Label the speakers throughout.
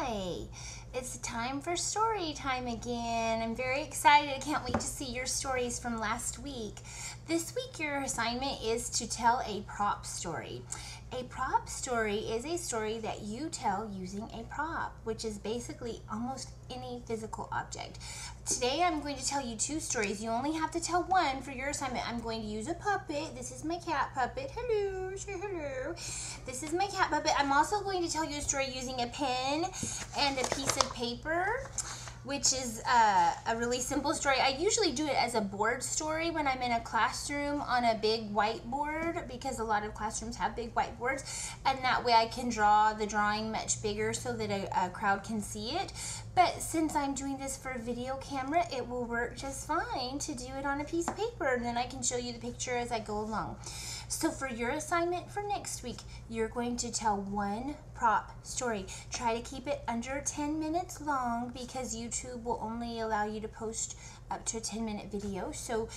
Speaker 1: Hi, it's time for story time again. I'm very excited. I can't wait to see your stories from last week. This week your assignment is to tell a prop story. A prop story is a story that you tell using a prop, which is basically almost any physical object. Today I'm going to tell you two stories. You only have to tell one for your assignment. I'm going to use a puppet. This is my cat puppet. Hello, say hello. This is my cat puppet. I'm also going to tell you a story using a pen and a piece of paper, which is a really simple story. I usually do it as a board story when I'm in a classroom on a big whiteboard, because a lot of classrooms have big whiteboards, and that way I can draw the drawing much bigger so that a crowd can see it. But since I'm doing this for a video camera, it will work just fine to do it on a piece of paper, and then I can show you the picture as I go along. So for your assignment for next week, you're going to tell one prop story. Try to keep it under 10 minutes long, because YouTube will only allow you to post up to a 10-minute video. So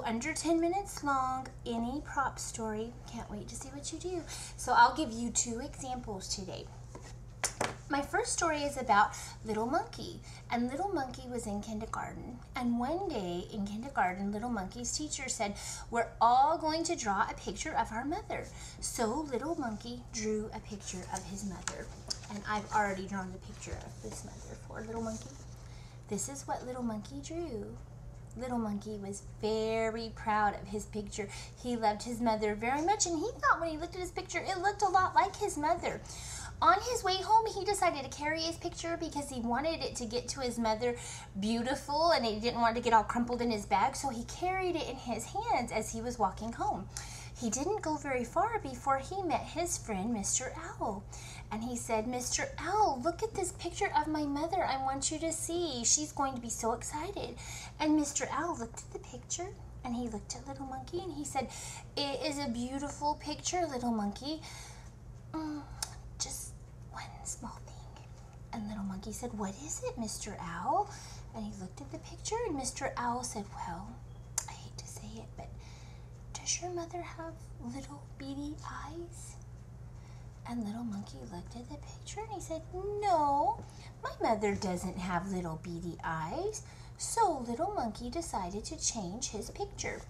Speaker 1: under 10 minutes long, any prop story. Can't wait to see what you do. So I'll give you two examples today. My first story is about Little Monkey, and Little Monkey was in kindergarten, and one day in kindergarten, Little Monkey's teacher said, "We're all going to draw a picture of our mother." So Little Monkey drew a picture of his mother, and I've already drawn the picture of this mother for Little Monkey. This is what Little Monkey drew. Little Monkey was very proud of his picture. He loved his mother very much, and he thought when he looked at his picture, it looked a lot like his mother. On his way home, he decided to carry his picture because he wanted it to get to his mother beautiful, and he didn't want it to get all crumpled in his bag, so he carried it in his hands as he was walking home. He didn't go very far before he met his friend, Mr. Owl. And he said, "Mr. Owl, look at this picture of my mother. I want you to see. She's going to be so excited." And Mr. Owl looked at the picture, and he looked at Little Monkey, and he said, "It is a beautiful picture, Little Monkey. Just one small thing." And Little Monkey said, "What is it, Mr. Owl?" And he looked at the picture, and Mr. Owl said, "Well, I hate to say it, but does your mother have little beady eyes?" And Little Monkey looked at the picture, and he said, "No, my mother doesn't have little beady eyes." So Little Monkey decided to change his picture.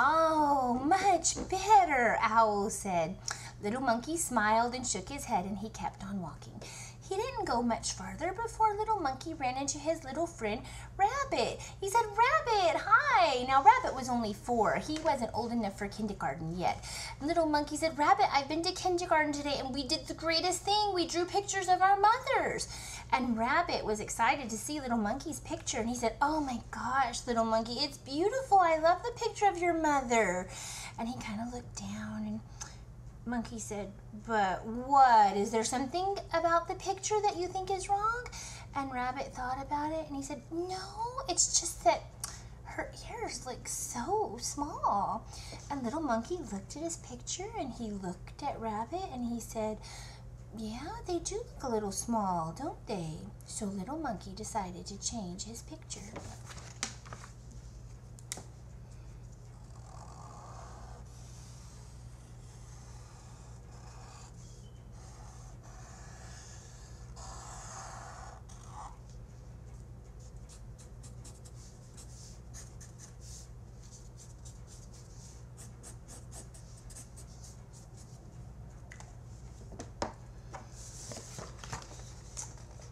Speaker 1: "Oh, much better," Owl said. Little Monkey smiled and shook his head, and he kept on walking. He didn't go much farther before Little Monkey ran into his little friend, Rabbit. He said, "Rabbit, hi." Now, Rabbit was only 4. He wasn't old enough for kindergarten yet. Little Monkey said, "Rabbit, I've been to kindergarten today, and we did the greatest thing. We drew pictures of our mothers." And Rabbit was excited to see Little Monkey's picture, and he said, "Oh my gosh, Little Monkey, it's beautiful. I love the picture of your mother." And he kind of looked down, and Monkey said, "But what? Is there something about the picture that you think is wrong?" And Rabbit thought about it, and he said, "No, it's just that her ears look so small." And Little Monkey looked at his picture, and he looked at Rabbit, and he said, "Yeah, they do look a little small, don't they?" So Little Monkey decided to change his picture.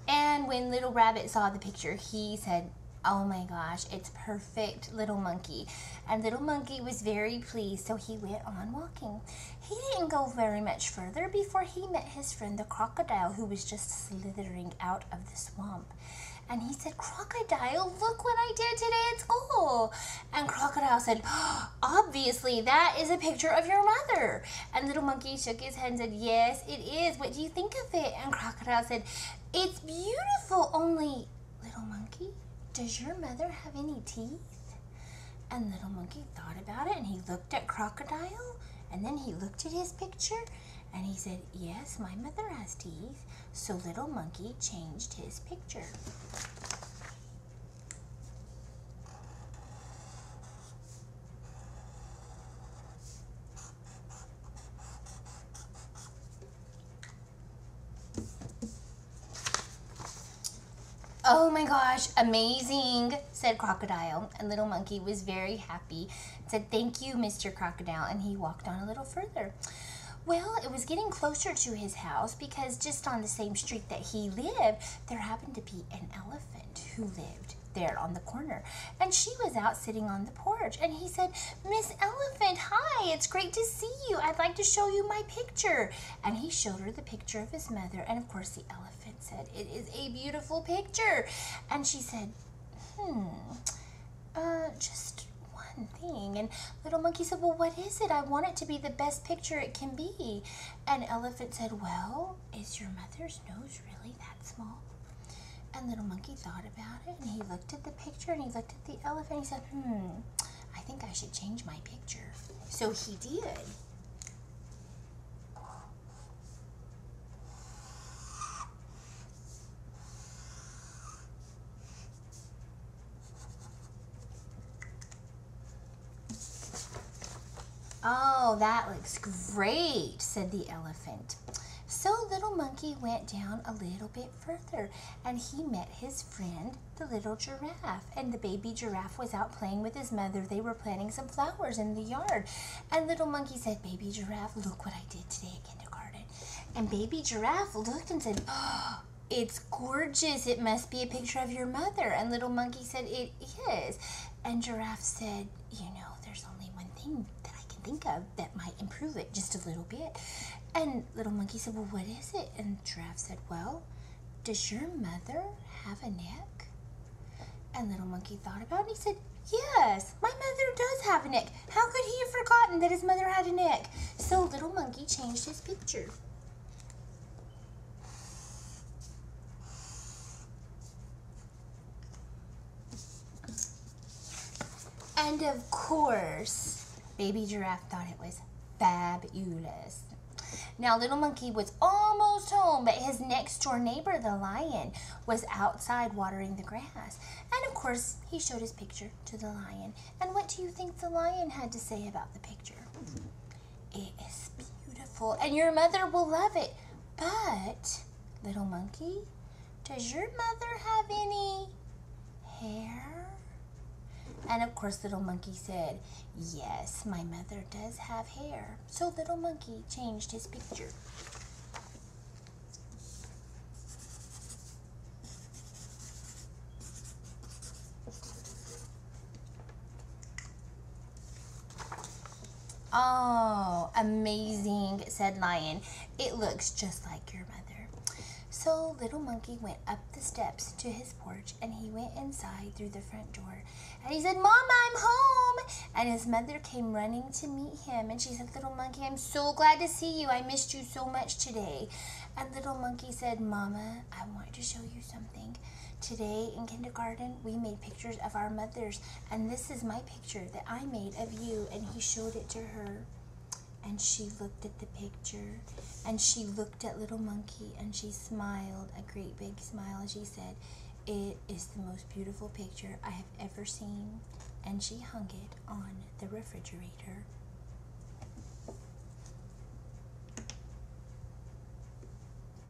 Speaker 1: And when Little Rabbit saw the picture, he said, "Oh my gosh, it's perfect, Little Monkey." And Little Monkey was very pleased, so he went on walking. He didn't go very much further before he met his friend the Crocodile, who was just slithering out of the swamp. And he said, "Crocodile, look what I did today at school." And Crocodile said, "Obviously, that is a picture of your mother." And Little Monkey shook his head and said, "Yes, it is. What do you think of it?" And Crocodile said, "It's beautiful, only, Little Monkey, does your mother have any teeth?" And Little Monkey thought about it, and he looked at Crocodile, and then he looked at his picture, and he said, "Yes, my mother has teeth." So Little Monkey changed his picture. Oh my gosh, amazing, said Crocodile. And Little Monkey was very happy, said, thank you, Mr. Crocodile, and he walked on a little further. Well, it was getting closer to his house because just on the same street that he lived, there happened to be an elephant who lived there on the corner. And she was out sitting on the porch. And he said, Miss Elephant, hi, it's great to see you. I'd like to show you my picture. And he showed her the picture of his mother. And of course, the elephant said, it is a beautiful picture. And she said, just one thing. And Little Monkey said, well, what is it? I want it to be the best picture it can be. And Elephant said, well, is your mother's nose really that small? And Little Monkey thought about it, and he looked at the picture, and he looked at the elephant, and he said, I think I should change my picture. So he did. Oh, that looks great, said the elephant. So Little Monkey went down a little bit further, and he met his friend, the little giraffe. And the baby giraffe was out playing with his mother. They were planting some flowers in the yard. And Little Monkey said, Baby Giraffe, look what I did today at kindergarten. And Baby Giraffe looked and said, oh, it's gorgeous. It must be a picture of your mother. And Little Monkey said, it is. And Giraffe said, you know, there's only one thing that I can think of that might improve it just a little bit. And Little Monkey said, well, what is it? And Giraffe said, well, does your mother have a neck? And Little Monkey thought about it, and he said, yes, my mother does have a neck. How could he have forgotten that his mother had a neck? So Little Monkey changed his picture. And of course, Baby Giraffe thought it was fabulous. Now, Little Monkey was almost home, but his next door neighbor, the lion, was outside watering the grass. And of course, he showed his picture to the lion. And what do you think the lion had to say about the picture? It is beautiful, and your mother will love it. But, Little Monkey, does your mother have any hair? And of course, Little Monkey said, yes, my mother does have hair. So Little Monkey changed his picture. Oh, amazing, said Lion. It looks just like your mother. So Little Monkey went up the steps to his porch, and he went inside through the front door. And he said, Mama, I'm home. And his mother came running to meet him. And she said, Little Monkey, I'm so glad to see you. I missed you so much today. And Little Monkey said, Mama, I want to show you something. Today in kindergarten, we made pictures of our mothers. And this is my picture that I made of you. And he showed it to her. And she looked at the picture, and she looked at Little Monkey, and she smiled a great big smile, and she said, it is the most beautiful picture I have ever seen. And she hung it on the refrigerator.